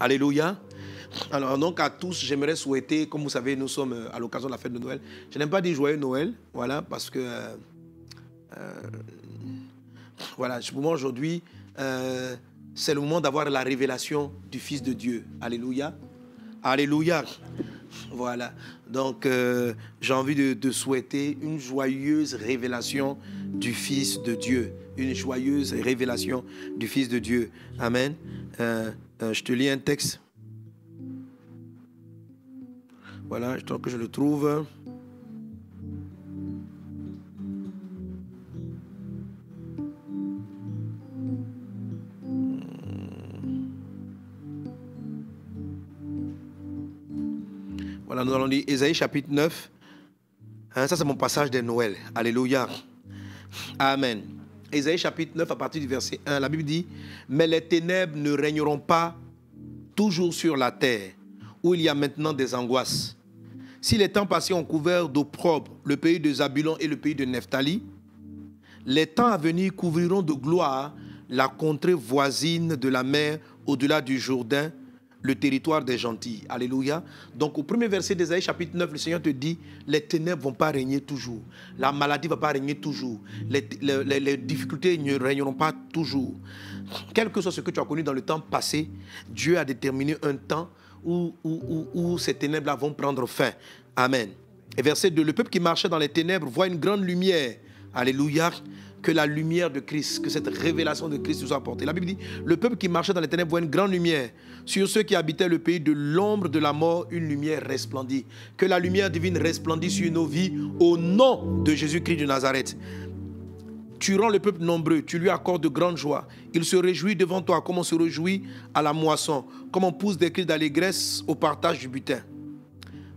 Alléluia. Alors donc à tous, j'aimerais souhaiter, comme vous savez, nous sommes à l'occasion de la fête de Noël. Je n'aime pas dire joyeux Noël, voilà, parce que voilà, pour moi aujourd'hui, c'est le moment d'avoir la révélation du Fils de Dieu. Alléluia. Alléluia. Voilà. Donc j'ai envie de souhaiter une joyeuse révélation du Fils de Dieu. Une joyeuse révélation du Fils de Dieu. Amen. Je te lis un texte. Voilà, je trouve que je le trouve. Voilà, nous allons lire Ésaïe chapitre 9. Ça, c'est mon passage de Noël. Alléluia. Amen. Ésaïe chapitre 9, à partir du verset 1, la Bible dit « Mais les ténèbres ne régneront pas toujours sur la terre, où il y a maintenant des angoisses. Si les temps passés ont couvert d'opprobre le pays de Zabulon et le pays de Nephtali, les temps à venir couvriront de gloire la contrée voisine de la mer au-delà du Jourdain, le territoire des gentils. » Alléluia. Donc au premier verset d'Ésaïe chapitre 9, le Seigneur te dit, les ténèbres ne vont pas régner toujours. La maladie ne va pas régner toujours. Les difficultés ne régneront pas toujours. Quel que soit ce que tu as connu dans le temps passé, Dieu a déterminé un temps où ces ténèbres-là vont prendre fin. Amen. Et verset 2, le peuple qui marchait dans les ténèbres voit une grande lumière. Alléluia. Que la lumière de Christ, que cette révélation de Christ nous a apporté. La Bible dit, le peuple qui marchait dans les ténèbres voit une grande lumière. Sur ceux qui habitaient le pays de l'ombre de la mort, une lumière resplendit. Que la lumière divine resplendit sur nos vies au nom de Jésus-Christ de Nazareth. Tu rends le peuple nombreux, tu lui accordes de grandes joies. Il se réjouit devant toi comme on se réjouit à la moisson, comme on pousse des cris d'allégresse au partage du butin.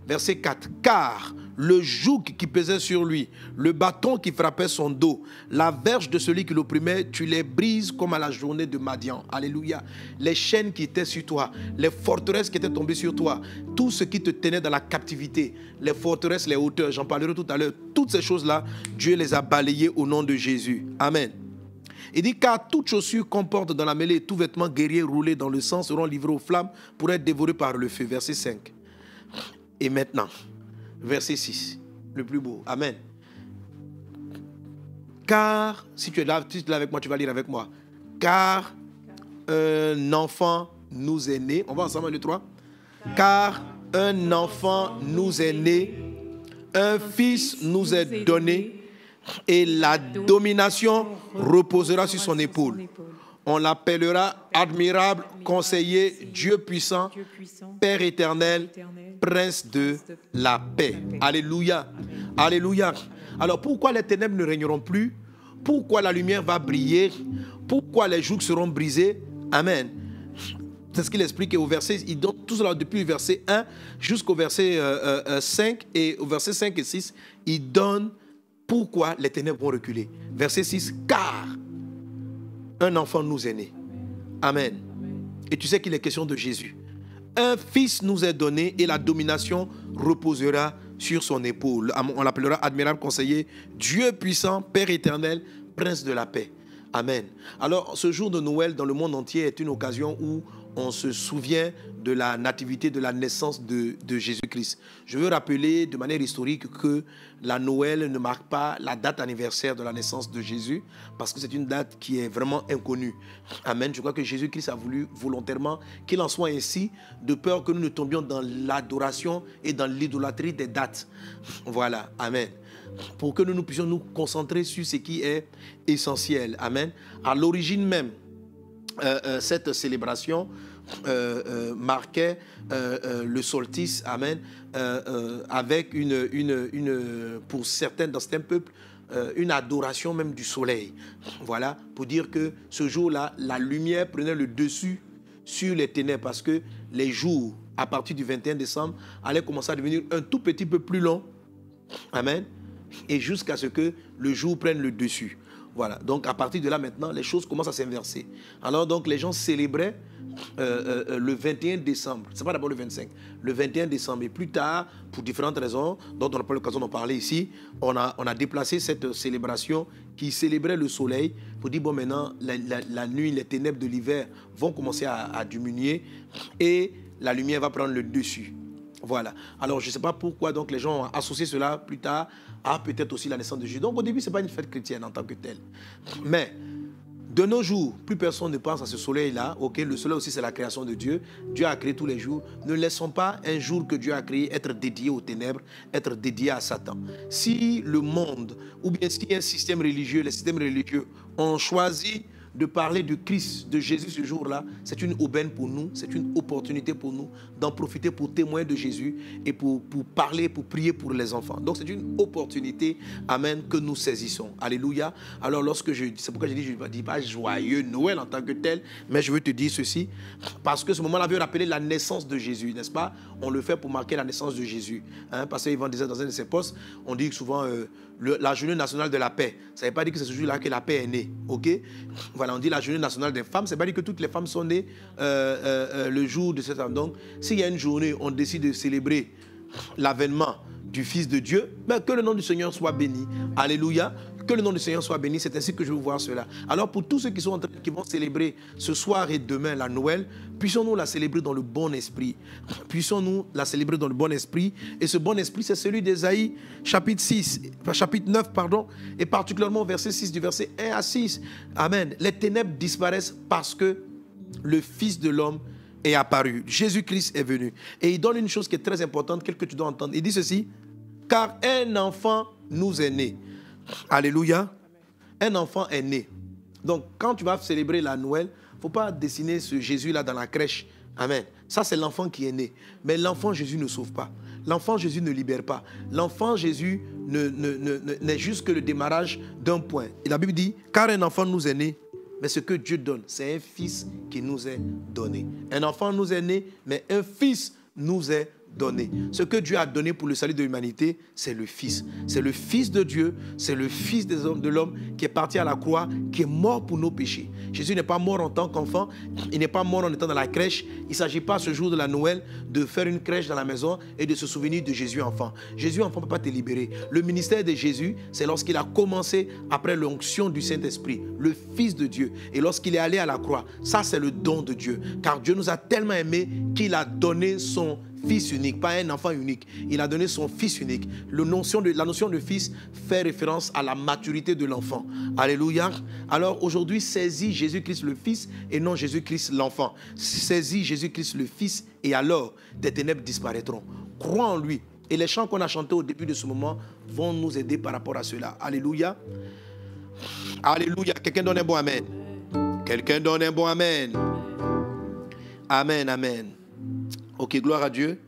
Verset 4. Car le joug qui pesait sur lui, le bâton qui frappait son dos, la verge de celui qui l'opprimait, tu les brises comme à la journée de Madian. Alléluia. Les chaînes qui étaient sur toi, les forteresses qui étaient tombées sur toi, tout ce qui te tenait dans la captivité, les forteresses, les hauteurs, j'en parlerai tout à l'heure, toutes ces choses-là, Dieu les a balayées au nom de Jésus. Amen. Il dit, car toute chaussure qu'on porte dans la mêlée, tout vêtement guerrier roulé dans le sang seront livrés aux flammes pour être dévorés par le feu. Verset 5. Et maintenant, verset 6, le plus beau. Amen. Car, si tu es là avec moi, tu vas lire avec moi. Car un enfant nous est né. On va ensemble, 1, 2, 3. Car un enfant nous est né, un fils nous est donné, et la domination reposera sur son épaule. On l'appellera admirable, conseiller, Dieu puissant, Père éternel, Prince de la paix. Alléluia. Alléluia. Alors pourquoi les ténèbres ne régneront plus? Pourquoi la lumière va briller? Pourquoi les jougs seront brisés? Amen. C'est ce qu'il explique au verset, il donne tout cela depuis le verset 1 jusqu'au verset 5 et au verset 5 et 6, il donne pourquoi les ténèbres vont reculer. Verset 6, car un enfant nous est né. Amen. Et tu sais qu'il est question de Jésus. Un fils nous est donné et la domination reposera sur son épaule. On l'appellera admirable conseiller, Dieu puissant, Père éternel, Prince de la paix. Amen. Alors, ce jour de Noël dans le monde entier est une occasion où on se souvient de la nativité, de la naissance de Jésus-Christ. Je veux rappeler de manière historique que la Noël ne marque pas la date anniversaire de la naissance de Jésus, parce que c'est une date qui est vraiment inconnue. Amen. Je crois que Jésus-Christ a voulu volontairement qu'il en soit ainsi, de peur que nous ne tombions dans l'adoration et dans l'idolâtrie des dates. Voilà. Amen. Pour que nous puissions nous concentrer sur ce qui est essentiel. Amen. À l'origine même, cette célébration marquait le solstice, amen, avec pour certains dans certains peuples, une adoration même du soleil. Voilà, pour dire que ce jour-là, la lumière prenait le dessus sur les ténèbres, parce que les jours, à partir du 21 décembre, allaient commencer à devenir un tout petit peu plus longs. Amen. Et jusqu'à ce que le jour prenne le dessus. Voilà, donc à partir de là maintenant, les choses commencent à s'inverser. Alors donc les gens célébraient le 21 décembre, c'est pas d'abord le 25, le 21 décembre. Et plus tard, pour différentes raisons, dont on n'a pas l'occasion d'en parler ici, on a déplacé cette célébration qui célébrait le soleil pour dire, bon maintenant, la nuit, les ténèbres de l'hiver vont commencer à diminuer et la lumière va prendre le dessus. Voilà. Alors, je ne sais pas pourquoi donc, les gens ont associé cela plus tard à peut-être aussi la naissance de Jésus. Donc, au début, ce n'est pas une fête chrétienne en tant que telle. Mais, de nos jours, plus personne ne pense à ce soleil-là. Ok, le soleil aussi, c'est la création de Dieu. Dieu a créé tous les jours. Ne laissons pas un jour que Dieu a créé être dédié aux ténèbres, être dédié à Satan. Si le monde, ou bien si un système religieux, les systèmes religieux ont choisi de parler du Christ, de Jésus ce jour-là, c'est une aubaine pour nous, c'est une opportunité pour nous d'en profiter pour témoigner de Jésus et pour parler, pour prier pour les enfants. Donc c'est une opportunité, amen, que nous saisissons. Alléluia. Alors c'est pourquoi je ne dis pas joyeux Noël en tant que tel, mais je veux te dire ceci, parce que ce moment-là veut rappeler la naissance de Jésus, n'est-ce pas? On le fait pour marquer la naissance de Jésus. Parce qu'Yvan disait dans un de ses posts, on dit souvent la journée nationale de la paix. Ça ne veut pas dire que c'est ce jour-là que la paix est née. Ok? Voilà, on dit la journée nationale des femmes. Ça ne veut pas dire que toutes les femmes sont nées le jour de cette femme. Donc, s'il y a une journée, on décide de célébrer l'avènement du Fils de Dieu, ben, que le nom du Seigneur soit béni. Alléluia. Que le nom du Seigneur soit béni. C'est ainsi que je veux voir cela. Alors, pour tous ceux qui vont célébrer ce soir et demain la Noël, puissions-nous la célébrer dans le bon esprit. Puissions-nous la célébrer dans le bon esprit. Et ce bon esprit, c'est celui d'Ésaïe, chapitre 9, et particulièrement verset 6, du verset 1 à 6. Amen. Les ténèbres disparaissent parce que le Fils de l'homme est apparu. Jésus-Christ est venu. Et il donne une chose qui est très importante, que tu dois entendre. Il dit ceci: car un enfant nous est né. Alléluia. Un enfant est né. Donc, quand tu vas célébrer la Noël, il ne faut pas dessiner ce Jésus-là dans la crèche. Amen. Ça, c'est l'enfant qui est né. Mais l'enfant Jésus ne sauve pas. L'enfant Jésus ne libère pas. L'enfant Jésus n'est juste que le démarrage d'un point. Et la Bible dit, car un enfant nous est né, mais ce que Dieu donne, c'est un fils qui nous est donné. Un enfant nous est né, mais un fils nous est donné. Ce que Dieu a donné pour le salut de l'humanité, c'est le Fils. C'est le Fils de Dieu, c'est le Fils de l'homme qui est parti à la croix, qui est mort pour nos péchés. Jésus n'est pas mort en tant qu'enfant, il n'est pas mort en étant dans la crèche. Il ne s'agit pas ce jour de la Noël de faire une crèche dans la maison et de se souvenir de Jésus enfant. Jésus enfant ne peut pas te libérer. Le ministère de Jésus, c'est lorsqu'il a commencé après l'onction du Saint-Esprit, le Fils de Dieu. Et lorsqu'il est allé à la croix, ça c'est le don de Dieu. Car Dieu nous a tellement aimés qu'il a donné son Fils unique, pas un enfant unique. Il a donné son Fils unique. La notion de Fils fait référence à la maturité de l'enfant. Alléluia. Alors aujourd'hui, saisis Jésus-Christ le Fils et non Jésus-Christ l'enfant. Saisis Jésus-Christ le Fils et alors des ténèbres disparaîtront. Crois en lui. Et les chants qu'on a chantés au début de ce moment vont nous aider par rapport à cela. Alléluia. Alléluia. Quelqu'un donne un bon amen. Quelqu'un donne un bon amen. Amen, amen. Ok, gloire à Dieu.